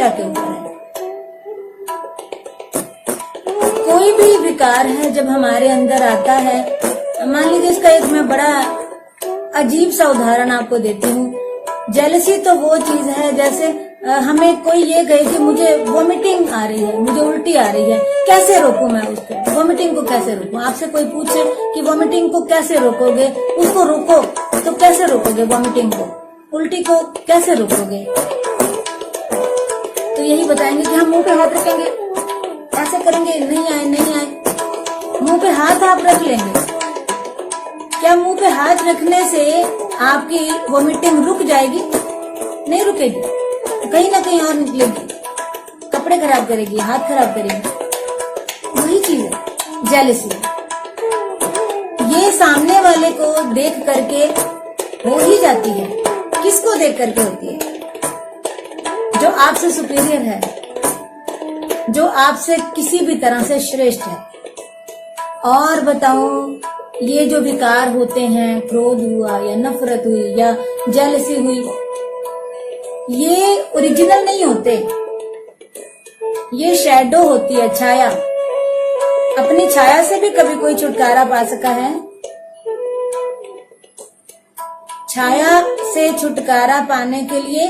ईर्ष्या के ऊपर है। कोई भी विकार है जब हमारे अंदर आता है, मान लीजिए इसका एक मैं बड़ा अजीब सा उदाहरण आपको देती हूँ। जेलसी तो वो चीज है जैसे हमें कोई ये कहे कि मुझे वॉमिटिंग आ रही है, मुझे उल्टी आ रही है, कैसे रोकूं मैं उसको, वॉमिटिंग को कैसे रोकूं। आपसे कोई पूछे कि वॉमिटिंग को कैसे रोकोगे, उसको रोको तो कैसे रोकोगे, वॉमिटिंग को, उल्टी को कैसे रोकोगे? तो यही बताएंगे कि हम मुंह पे हाथ रखेंगे, ऐसे करेंगे, नहीं आए नहीं आए। मुंह पे हाथ आप रख लेंगे, क्या मुंह पे हाथ रखने से आपकी वॉमिटिंग रुक जाएगी? नहीं रुकेगी, कहीं ना कहीं और निकलेगी, कपड़े खराब करेगी, हाथ खराब करेगी। वही चीज है जेलसी। ये सामने वाले को देख करके हो ही जाती है। किसको देख करके होती है? जो आपसे सुपीरियर है, जो आपसे किसी भी तरह से श्रेष्ठ है। और बताऊं, ये जो विकार होते हैं, क्रोध हुआ या नफरत हुई या जेलसी हुई, ये ओरिजिनल नहीं होते, ये शैडो होती है, छाया। अपनी छाया से भी कभी कोई छुटकारा पा सका है? छाया से छुटकारा पाने के लिए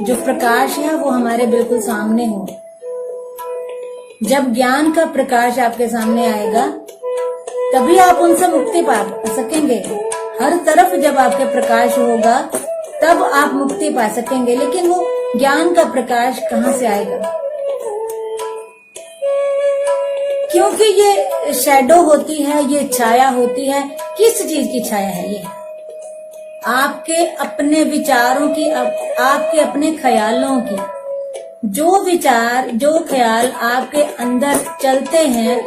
जो प्रकाश है वो हमारे बिल्कुल सामने हो। जब ज्ञान का प्रकाश आपके सामने आएगा तभी आप उनसे मुक्ति पा सकेंगे। हर तरफ जब आपके प्रकाश होगा तब आप मुक्ति पा सकेंगे। लेकिन वो ज्ञान का प्रकाश कहाँ से आएगा? क्योंकि ये शैडो होती है, ये छाया होती है। किस चीज की छाया है ये? आपके अपने विचारों की, आपके अपने ख्यालों की। जो विचार, जो ख्याल आपके अंदर चलते हैं,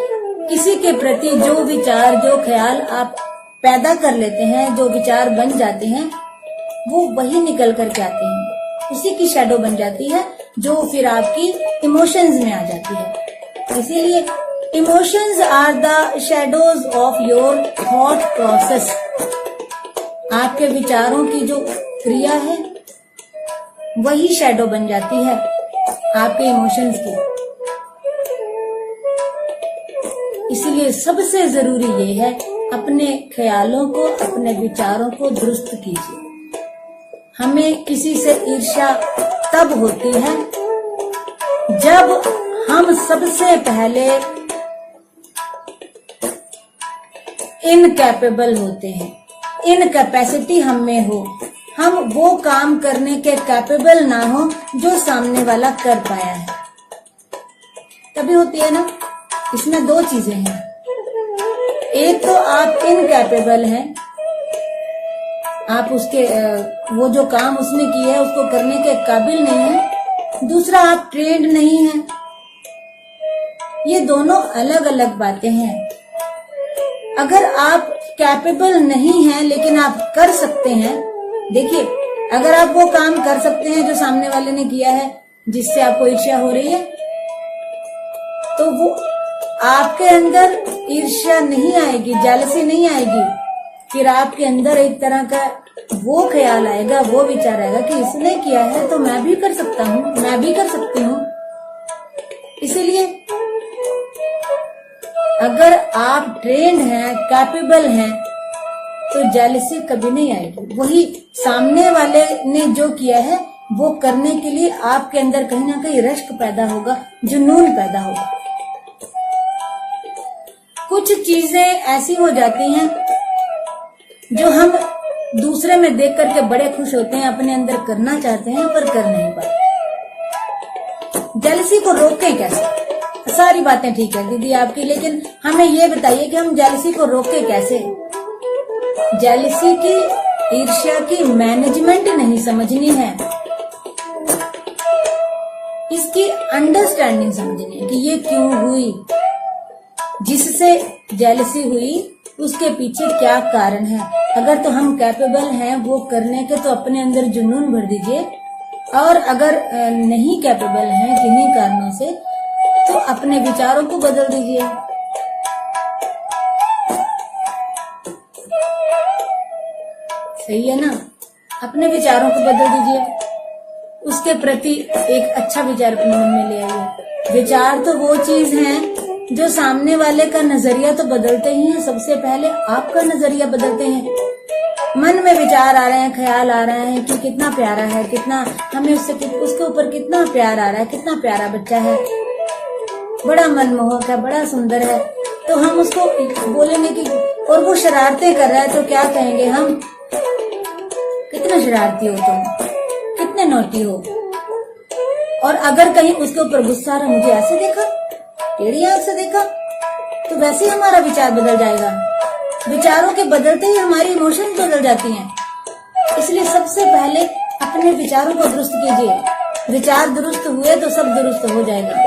किसी के प्रति जो विचार, जो ख्याल आप पैदा कर लेते हैं, जो विचार बन जाते हैं, वो वही निकल करके आते हैं, उसी की शैडो बन जाती है, जो फिर आपकी इमोशंस में आ जाती है। इसीलिए emotions are the shadows of your thought process. आपके विचारों की जो क्रिया है वही शैडो बन जाती है आपके इमोशंस की। इसलिए सबसे जरूरी ये है, अपने ख्यालों को, अपने विचारों को दुरुस्त कीजिए। हमें किसी से ईर्ष्या तब होती है जब हम सबसे पहले इनकैपेबल होते हैं, इनकैपेसिटी हम में हो, हम वो काम करने के कैपेबल ना हो जो सामने वाला कर पाया है, तभी होती है ना। इसमें दो चीजें हैं, एक तो आप इनकैपेबल हैं, आप उसके वो जो काम उसने किया है उसको करने के काबिल नहीं है। दूसरा, आप ट्रेंड नहीं हैं। ये दोनों अलग अलग बातें हैं। अगर आप कैपेबल नहीं हैं लेकिन आप कर सकते हैं, देखिए, अगर आप वो काम कर सकते हैं जो सामने वाले ने किया है जिससे आपको ईर्ष्या हो रही है, तो वो आपके अंदर ईर्ष्या नहीं आएगी, जेलसी नहीं आएगी। फिर आपके अंदर एक तरह का वो ख्याल आएगा, वो विचार आएगा कि इसने किया है तो मैं भी कर सकता हूँ, मैं भी कर सकती हूँ। इसीलिए अगर आप ट्रेंड हैं, कैपेबल हैं, तो जेलसी कभी नहीं आएगी। वही सामने वाले ने जो किया है वो करने के लिए आपके अंदर कहीं ना कहीं रश्क पैदा होगा, जुनून पैदा होगा। कुछ चीजें ऐसी हो जाती हैं जो हम दूसरे में देख करके बड़े खुश होते हैं, अपने अंदर करना चाहते हैं पर कर नहीं पाते। जेलसी को रोकें कैसे? सारी बातें ठीक है दीदी आपकी, लेकिन हमें ये बताइए कि हम जेलसी को रोकें कैसे? जेलसी की, ईर्ष्या की मैनेजमेंट नहीं समझनी है, इसकी अंडरस्टैंडिंग समझनी है कि ये क्यों हुई, जिससे जेलसी हुई उसके पीछे क्या कारण है। अगर तो हम कैपेबल हैं वो करने के, तो अपने अंदर जुनून भर दीजिए, और अगर नहीं कैपेबल हैं किन्हीं कारणों से, तो अपने विचारों को बदल दीजिए। सही है ना? अपने विचारों को बदल दीजिए, उसके प्रति एक अच्छा विचार अपने मन में ले आइए। विचार तो वो चीज है जो सामने वाले का नजरिया तो बदलते ही हैं, सबसे पहले आपका नजरिया बदलते हैं। मन में विचार आ रहे हैं, ख्याल आ रहे हैं कि कितना प्यारा है, कितना हमें उसके ऊपर कितना प्यार आ रहा है, कितना प्यारा बच्चा है, बड़ा मनमोहक है, बड़ा सुंदर है, तो हम उसको बोलेंगे कि, और वो शरारतें कर रहा है तो क्या कहेंगे हम, कितना शरारती हो तुम, कितने नोटी हो। और अगर कहीं उसके ऊपर गुस्सा आ रहा, मुझे ऐसे देखा, टेढ़ी आंख से देखा, तो वैसे ही हमारा विचार बदल जाएगा। विचारों के बदलते ही हमारी इमोशन बदल जाती हैं। इसलिए सबसे पहले अपने विचारों को दुरुस्त कीजिए। विचार दुरुस्त हुए तो सब दुरुस्त हो जाएगा।